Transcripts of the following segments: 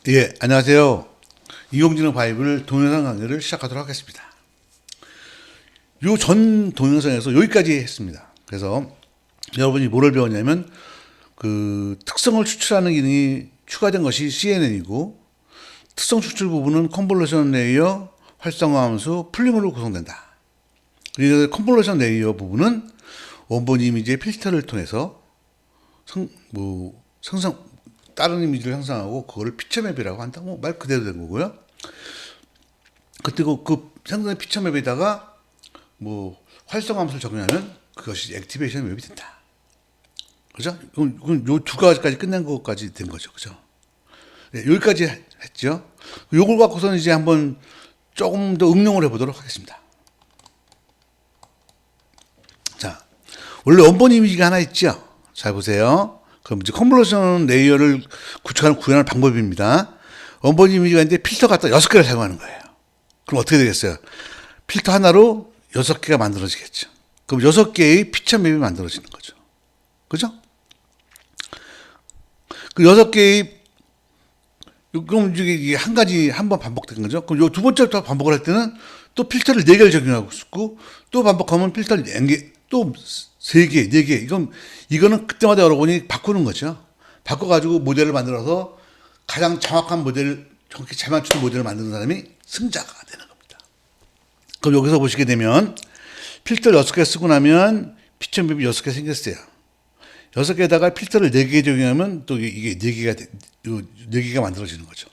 예, 안녕하세요. 인공지능 바이블 동영상 강의를 시작하도록 하겠습니다. 요 전 동영상에서 여기까지 했습니다. 그래서 여러분이 뭐를 배웠냐면 그 특성을 추출하는 기능이 추가된 것이 CNN이고 특성 추출 부분은 컨볼루션 레이어, 활성화 함수, 풀링으로 구성된다. 그리고 컨볼루션 레이어 부분은 원본 이미지의 필터를 통해서 다른 이미지를 형성하고 그거를 피처맵이라고 한다고 말 그대로 된 거고요. 그리고 그 생성된 피처맵에다가 뭐 활성화 함수를 적용하면 그것이 액티베이션 맵이 된다. 그죠? 그럼 요 두 가지까지 끝낸 것까지 된 거죠. 그죠? 네, 여기까지 했죠. 요걸 갖고서는 이제 한번 조금 더 응용을 해보도록 하겠습니다. 자, 원래 원본 이미지가 하나 있죠. 잘 보세요. 그럼 이제 컨볼루션 레이어를 구현하는 방법입니다. 원본 이미지가 있는데 필터 갖다 6개를 사용하는 거예요. 그럼 어떻게 되겠어요? 필터 하나로 6개가 만들어지겠죠. 그럼 6개의 피처 맵이 만들어지는 거죠. 그죠? 그 6개의 그럼 이게 한 가지 한 번 반복된 거죠. 그럼 요 두 번째부터 반복을 할 때는 또 필터를 4개를 적용하고 있고 또 반복하면 필터를 4개, 또 3개, 4개. 이거는 그때마다 여러분이 바꾸는 거죠. 바꿔가지고 모델을 만들어서 가장 정확한 모델, 정확히 잘 맞추는 모델을 만드는 사람이 승자가 되는 겁니다. 그럼 여기서 보시게 되면 필터를 6개 쓰고 나면 피처맵이 6개 생겼어요. 6개에다가 필터를 4개 적용하면 또 이게 4개가 만들어지는 거죠.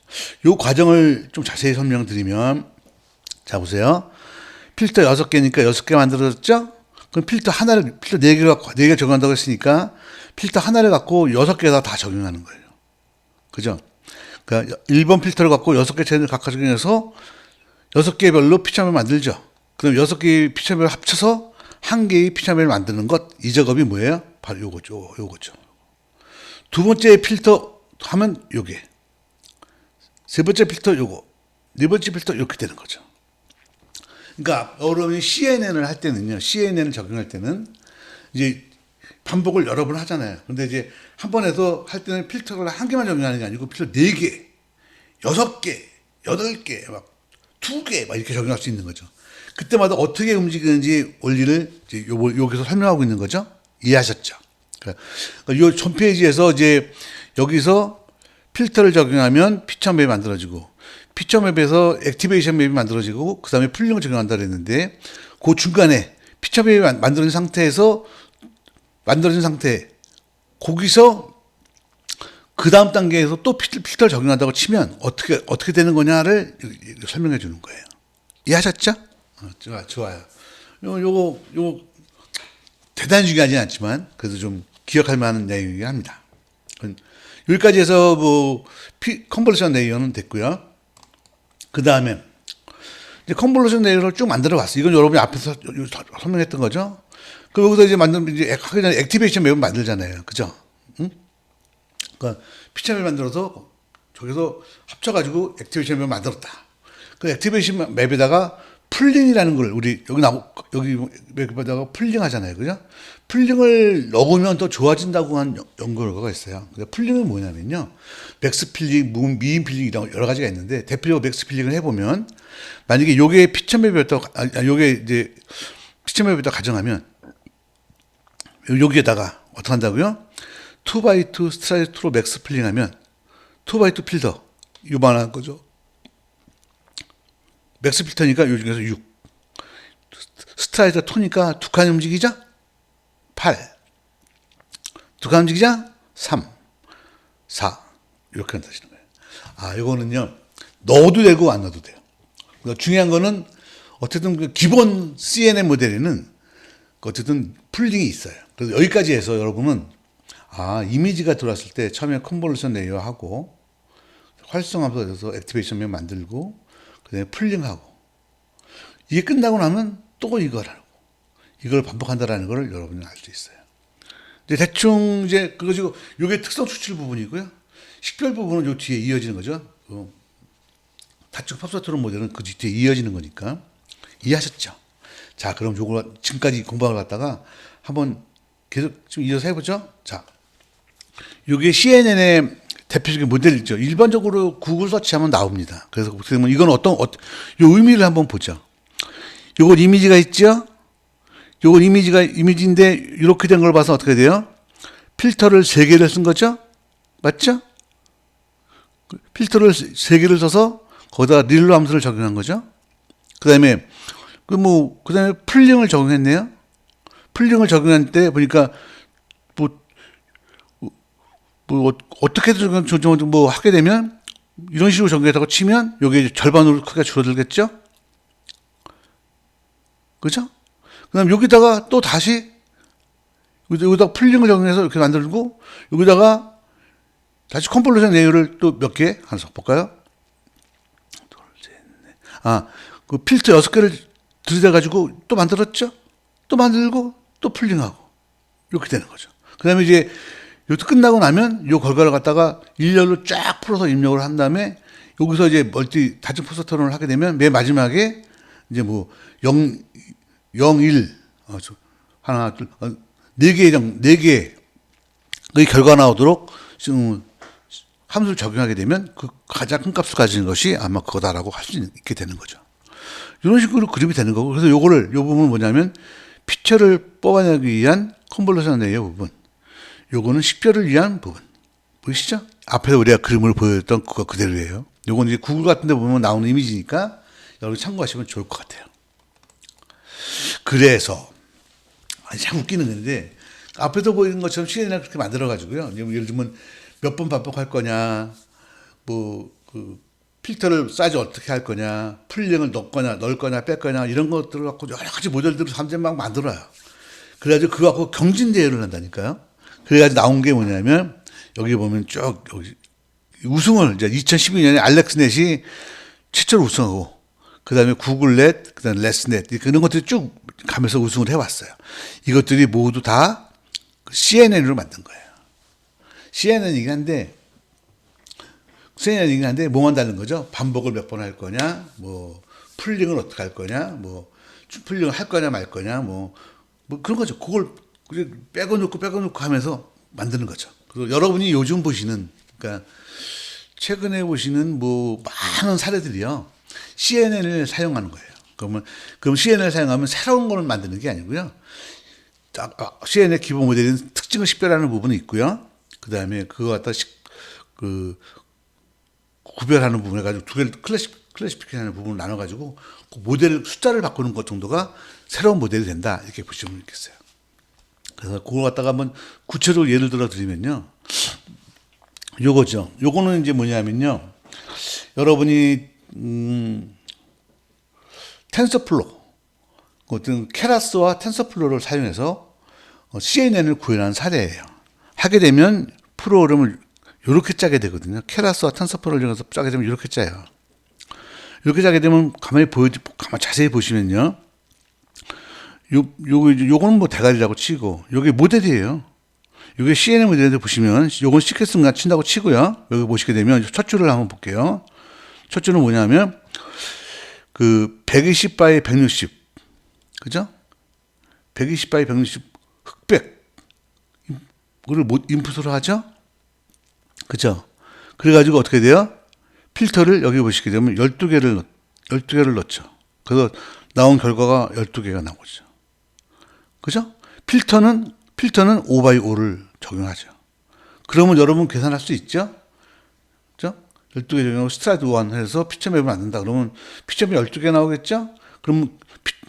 이 과정을 좀 자세히 설명드리면, 자, 보세요. 필터 6개니까 6개 만들어졌죠? 그럼 필터 4개 적용한다고 했으니까 필터 하나를 갖고 6개에다 다 적용하는 거예요. 그죠? 그러니까 1번 필터를 갖고 6개 채널을 각각 적용해서 6개별로 피처맵을 만들죠. 그럼 6개의 피처맵을 합쳐서 한 개의 피처맵을 만드는 것, 이 작업이 뭐예요? 바로 요거죠. 두 번째 필터 하면 요게. 세 번째 필터 요거. 네 번째 필터 이렇게 되는 거죠. 그러니까 여러분이 CNN을 할 때는요. CNN을 적용할 때는 이제 반복을 여러 번 하잖아요. 근데 이제 한 번에서 할 때는 필터를 한 개만 적용하는 게 아니고 필터 4개, 6개, 8개, 막 2개 막 이렇게 적용할 수 있는 거죠. 그때마다 어떻게 움직이는지 원리를 이제 여기서 설명하고 있는 거죠. 이해하셨죠? 그러니까 이 전 페이지에서 이제 여기서 필터를 적용하면 피처맵이 만들어지고 피처맵에서 액티베이션 맵이 만들어지고 그 다음에 풀링을 적용한다 그랬는데 그 중간에 피처맵이 만들어진 상태 거기서 그 다음 단계에서 또 필터를 적용한다고 치면 어떻게 되는 거냐를 설명해 주는 거예요. 이해하셨죠? 좋아요. 요거 대단히 중요하진 않지만 그래도 좀 기억할 만한 내용이긴 합니다. 여기까지 해서 뭐 컨볼루션 레이어는 됐고요. 그 다음에 이제 컨볼루션 레이어를 쭉 만들어 봤어요. 이건 여러분이 앞에서 설명했던 거죠. 그럼 여기서 이제 하기 전에 액티베이션 맵을 만들잖아요. 그죠? 응? 그러니까 피처맵 만들어서 저기서 합쳐가지고 액티베이션 맵을 만들었다. 그 액티베이션 맵에다가 풀링이라는 걸 우리 여기 맵에다가 풀링 하잖아요. 그죠? 풀링을 넣으면 더 좋아진다고 한 연구 결과가 있어요. 풀링은 뭐냐면요. 맥스 필링, 미인 필링 이런 여러 가지가 있는데 대표적으로 맥스 필링을 해보면 만약에 요게 요게 이제 피처맵에다 가정하면 여기에다가 어떻게 한다고요? 2x2 스트라이드 2로 맥스 필링 하면 2x2 필터 요만한 거죠. 맥스 필터니까 요 중에서 6. 스트라이드가 2니까 2칸이 움직이자 8. 2칸 움직이자 3, 4. 이렇게 한다시는 거예요. 아, 이거는요. 넣어도 되고 안 넣어도 돼요. 그러니까 중요한 거는 어쨌든 그 기본 CNN 모델에는 어쨌든 풀링이 있어요. 그래서 여기까지 해서 여러분은 이미지가 들어왔을 때 처음에 컨볼루션 레이어하고 활성화해서 액티베이션 만들고 그다음에 풀링하고 이게 끝나고 나면 또 이걸 하고 이걸 반복한다라는 걸 여러분이 알 수 있어요. 이제 대충 이제 그거 지고 이게 특성 추출 부분이고요. 식별 부분은 요 뒤에 이어지는 거죠. 다축 팝서트론 모델은 그 뒤에 이어지는 거니까 이해하셨죠? 자, 그럼 요거 지금까지 공부를 갖다가 한번 계속 좀 이어서 해보죠. 자, 요게 CNN의 대표적인 모델이죠. 일반적으로 구글 서치하면 나옵니다. 그래서 어떻게 보면 이건 요 의미를 한번 보죠. 요건 이미지가 있죠? 요건 이미지인데 이렇게 된 걸 봐서 어떻게 돼요? 필터를 3개를 쓴 거죠? 맞죠? 필터를 3개를 써서 거기다가 릴로 함수를 적용한 거죠. 그다음에 그다음에 풀링을 적용했네요. 풀링을 적용할 때 보니까 어떻게든 하게 되면 이런 식으로 적용했다고 치면 요게 절반으로 크기가 줄어들겠죠? 그죠? 그 다음 여기다가 또 다시 여기다가 풀링을 적용해서 이렇게 만들고 여기다가 다시 컨볼루션 레이어를 또 몇 개 하나 볼까요? 그 필터 6개를 들이대가지고 또 만들었죠? 또 만들고 또 풀링하고 이렇게 되는 거죠. 그 다음에 이제 이것도 끝나고 나면 이 결과를 갖다가 일렬로 쫙 풀어서 입력을 한 다음에 여기서 이제 다중 포스터론을 하게 되면 맨 마지막에 이제 0, 1, 하나, 둘, 4개의 결과 나오도록 함수를 적용하게 되면 그 가장 큰 값을 가지는 것이 아마 그거다라고 할 수 있게 되는 거죠. 이런 식으로 그림이 되는 거고, 그래서 요 부분은 뭐냐면 피처를 뽑아내기 위한 컨볼루션 레이어 부분. 요거는 식별을 위한 부분. 보이시죠? 앞에서 우리가 그림을 보여줬던 그거 그대로예요. 요건 이제 구글 같은 데 보면 나오는 이미지니까 여러분 참고하시면 좋을 것 같아요. 그래서 참 웃기는 건데 앞에서 보이는 것처럼 CNN을 그렇게 만들어가지고요. 예를 들면 몇 번 반복할 거냐, 필터를 사이즈 어떻게 할 거냐, 풀링을 넣을 거냐, 뺄 거냐, 이런 것들을 갖고 여러 가지 모델들을 사람들이 막 만들어요. 그래가지고 그거 갖고 경진대회를 한다니까요. 그래가지고 나온 게 뭐냐면, 여기 보면 쭉, 우승을, 이제 2012년에 알렉스넷이 최초로 우승하고, 그 다음에 구글넷, 그 다음에 레스넷, 이런 것들이 쭉 가면서 우승을 해왔어요. 이것들이 모두 다 CNN으로 만든 거예요. CNN이긴 한데, 뭐만 다른 거죠? 반복을 몇 번 할 거냐, 풀링을 어떻게 할 거냐, 풀링을 할 거냐 말 거냐, 그런 거죠. 그걸 빼고 넣고 하면서 만드는 거죠. 그리고 여러분이 요즘 보시는, 그러니까 최근에 보시는 많은 사례들이요. CNN을 사용하는 거예요. 그럼 CNN을 사용하면 새로운 걸 만드는 게 아니고요. CNN의 기본 모델인 특징을 식별하는 부분이 있고요. 그 다음에 그거 갖다 구별하는 부분 해가지고 두 개를 클래시피케이션하는 부분을 나눠가지고 그 모델 숫자를 바꾸는 것 정도가 새로운 모델이 된다. 이렇게 보시면 있겠어요. 그래서 그걸 갖다가 한번 구체적으로 예를 들어 드리면요. 요거죠. 요거는 이제 뭐냐면요. 여러분이, 텐서플로, 어떤 케라스와 텐서플로를 사용해서 CNN을 구현한 사례예요. 하게 되면 프로그램을 이렇게 짜게 되거든요. 케라스와 텐서플로를 이용해서 짜게 되면 이렇게 짜요. 이렇게 짜게 되면 가만히 자세히 보시면요. 요거는 대가리라고 치고, 요게 모델이에요. 요게 CNN 모델인데 보시면, 요건 시퀘스인가 친다고 치고요. 여기 보시게 되면 첫 줄을 한번 볼게요. 첫 줄은 뭐냐면, 120 by 160. 그죠? 120 by 160 흑백. 그걸 인풋으로 하죠? 그죠? 그래가지고 어떻게 돼요? 필터를 여기 보시게 되면 12개를 넣죠. 그래서 나온 결과가 12개가 나오죠. 그죠? 필터는 5x5를 적용하죠. 그러면 여러분 계산할 수 있죠? 그죠? 12개 적용하고 스트라이드 1 해서 피처 맵을 만든다. 그러면 피처 맵 12개 나오겠죠? 그럼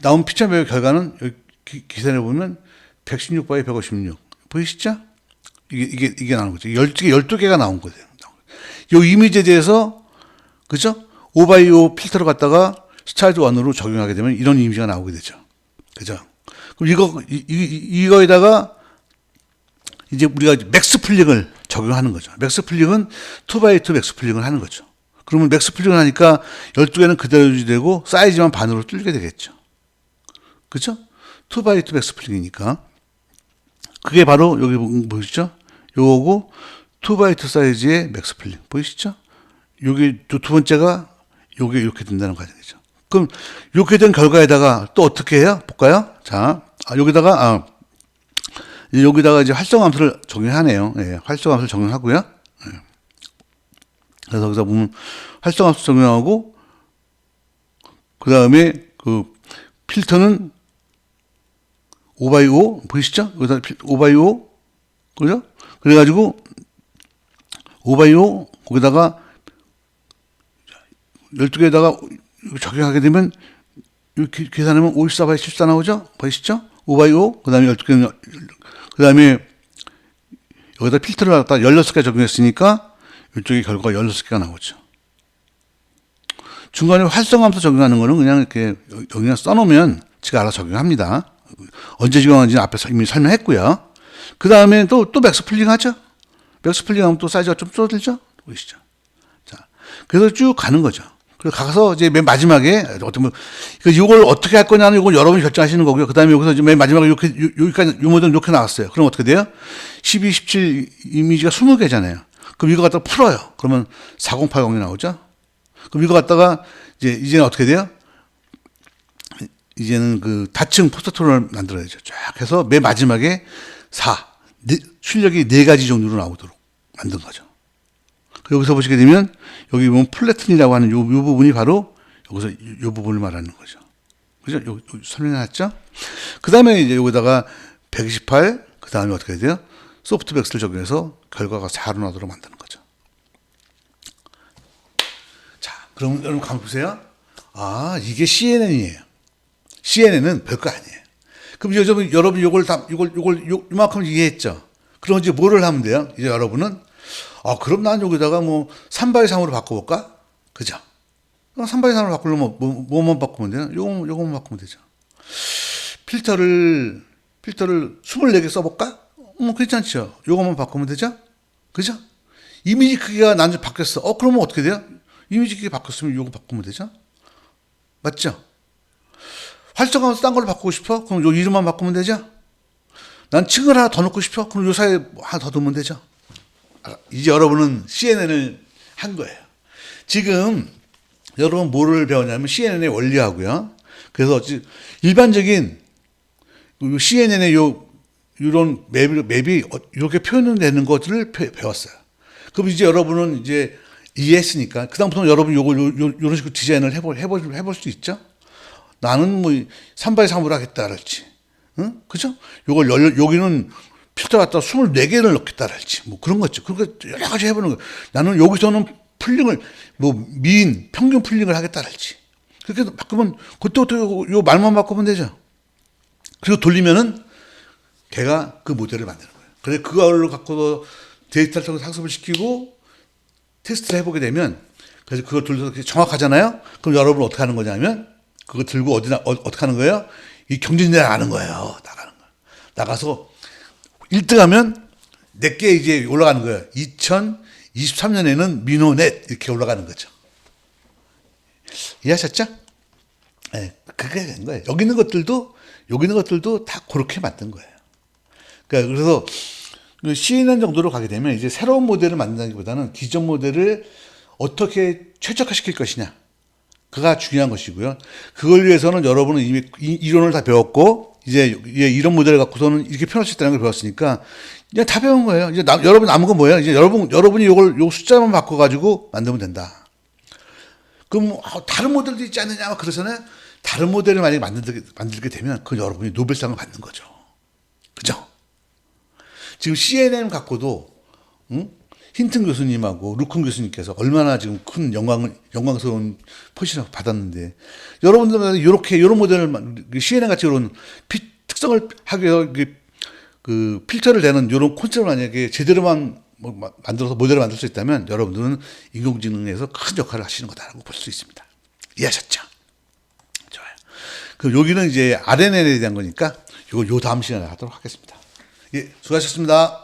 나온 피처 맵의 결과는 여기 계산해 보면 116 x 156. 보이시죠? 이게 나오는 거죠. 12개가 나온 거예요. 이 이미지에 대해서, 그죠? 5x5 필터를 갖다가 스타일드 1으로 적용하게 되면 이런 이미지가 나오게 되죠. 그죠? 그럼 이거에다가 이제 우리가 맥스 풀링을 적용하는 거죠. 맥스 풀링은 2x2 맥스 풀링을 하는 거죠. 그러면 맥스 풀링을 하니까 12개는 그대로 유지되고 사이즈만 반으로 뚫게 되겠죠. 그죠? 2x2 맥스 풀링이니까. 그게 바로 여기 보이시죠? 요거고 2x2 사이즈의 맥스 풀링 보이시죠? 요게 두 번째가 요게 이렇게 된다는 과정이죠. 그럼 이렇게 된 결과에다가 또 어떻게 해요? 볼까요? 자, 여기다가 이제 활성함수를 적용하네요. 예, 활성함수를 적용하고요. 예. 그래서 거기서 보면 활성압수 적용하고, 그 다음에 그 필터는 5x5 보이시죠? 여기다 5x5 그죠? 그래가지고 5x5 거기다가 12개에다가 적용하게 되면 이렇게 계산하면 54x 14 나오죠? 보이시죠? 5x5 그 다음에 12개 그 다음에 여기다 필터를 갖다 16개 적용했으니까 이쪽에 결과가 16개가 나오죠. 중간에 활성함수 적용하는 거는 그냥 이렇게 여기다 써놓으면 지가 알아서 적용합니다. 언제 적용하는지는 앞에서 이미 설명했고요. 그 다음에 또 맥스 풀링 하죠. 맥스 풀링 하면 또 사이즈가 좀 줄어들죠. 보이시죠? 자, 그래서 쭉 가는 거죠. 그래서 가서 이제 맨 마지막에 어떻게 보면 이걸 어떻게 할 거냐는 이걸 여러분이 결정하시는 거고요. 그 다음에 여기서 이제 맨 마지막에 여기까지 요 모델은 이렇게 나왔어요. 그럼 어떻게 돼요? 12, 17 이미지가 20개잖아요. 그럼 이거 갖다가 풀어요. 그러면 4080이 나오죠. 그럼 이거 갖다가 이제는 어떻게 돼요? 이제는 그 다층 포스터를 만들어야죠. 쫙 해서 맨 마지막에 출력이 4가지 종류로 나오도록 만든 거죠. 여기서 보시게 되면 여기 보면 플래튼이라고 하는 요 부분이 바로 여기서 요 부분을 말하는 거죠. 그죠? 여기 설명해놨죠? 그 다음에 이제 여기다가 128, 그 다음에 어떻게 해야 돼요? 소프트백스를 적용해서 결과가 4로 나도록 만드는 거죠. 자, 그럼 여러분 가만 보세요. 아, 이게 CNN이에요. CNN은 별거 아니에요. 그럼 여러분 요걸 요만큼 이해했죠? 그럼 이제 뭐를 하면 돼요? 이제 여러분은 그럼 난 여기다가 뭐 3x3으로 바꿔볼까? 그죠? 3x3으로 바꾸려면 뭐만 바꾸면 되나? 요거만 바꾸면 되죠. 필터를 24개 써볼까? 괜찮죠? 요거만 바꾸면 되죠? 그죠? 이미지 크기가 난좀 바뀌었어. 그러면 어떻게 돼요? 이미지 크기 바뀌었으면 요거 바꾸면 되죠? 맞죠? 활성화해서 딴 걸로 바꾸고 싶어? 그럼 요 이름만 바꾸면 되죠? 난 층을 하나 더 넣고 싶어? 그럼 요 사이에 하나 더 넣으면 되죠? 이제 여러분은 CNN을 한 거예요. 지금 여러분 뭐를 배웠냐면 CNN의 원리하고요. 그래서 일반적인 CNN의 이런 맵이 이렇게 표현되는 것들을 배웠어요. 그럼 이제 여러분은 이제 이해했으니까 그다음부터는 여러분 이런 식으로 디자인을 해볼 수 있죠. 나는 뭐 3x3으로 하겠다랄지, 응? 그죠? 여기는 필터 갖다 24개를 넣겠다랄지, 뭐 그런 거죠. 그러니까 여러 가지 해보는 거예요. 나는 여기서는 풀링을, 평균 풀링을 하겠다랄지. 그렇게 바꾸면, 그때부터 요 말만 바꾸면 되죠. 그리고 돌리면은 걔가 그 모델을 만드는 거예요. 그래서 그걸로 갖고 데이터를 통해서 학습을 시키고 테스트를 해보게 되면, 그래서 그걸 돌려서 정확하잖아요? 그럼 여러분은 어떻게 하는 거냐면, 그거 들고 어떻게 하는 거예요? 이 경진대에 나가는 거예요. 나가서 1등 하면 내게 이제 올라가는 거예요. 2023년에는 미노넷 이렇게 올라가는 거죠. 이해하셨죠? 네, 그게 된 거예요. 여기 있는 것들도 다 그렇게 만든 거예요. 그러니까 그래서 CNN 정도로 가게 되면 이제 새로운 모델을 만든다기보다는 기존 모델을 어떻게 최적화시킬 것이냐. 그가 중요한 것이고요. 그걸 위해서는 여러분은 이미 이론을 다 배웠고, 이제 이런 모델을 갖고서는 이렇게 표현할 수 있다는 걸 배웠으니까, 그냥 다 배운 거예요. 이제 여러분 남은 건 뭐예요? 이제 여러분이 요 숫자만 바꿔가지고 만들면 된다. 그럼 다른 모델도 있지 않느냐? 그러잖아요. 다른 모델을 만약에 만들게 되면, 그 여러분이 노벨상을 받는 거죠. 그죠? 지금 CNN 갖고도, 응? 힌튼 교수님하고 루큰 교수님께서 얼마나 지금 큰 영광스러운 포지션을 받았는데, 여러분들은 이런 모델을, CNN 같이 이런 특성을 하기 위해서 그 필터를 내는 이런 콘셉트를 만약에 제대로만 만들어서 모델을 만들 수 있다면 여러분들은 인공지능에서 큰 역할을 하시는 거다라고 볼 수 있습니다. 이해하셨죠? 좋아요. 그럼 여기는 이제 RNN에 대한 거니까 요 다음 시간에 하도록 하겠습니다. 예, 수고하셨습니다.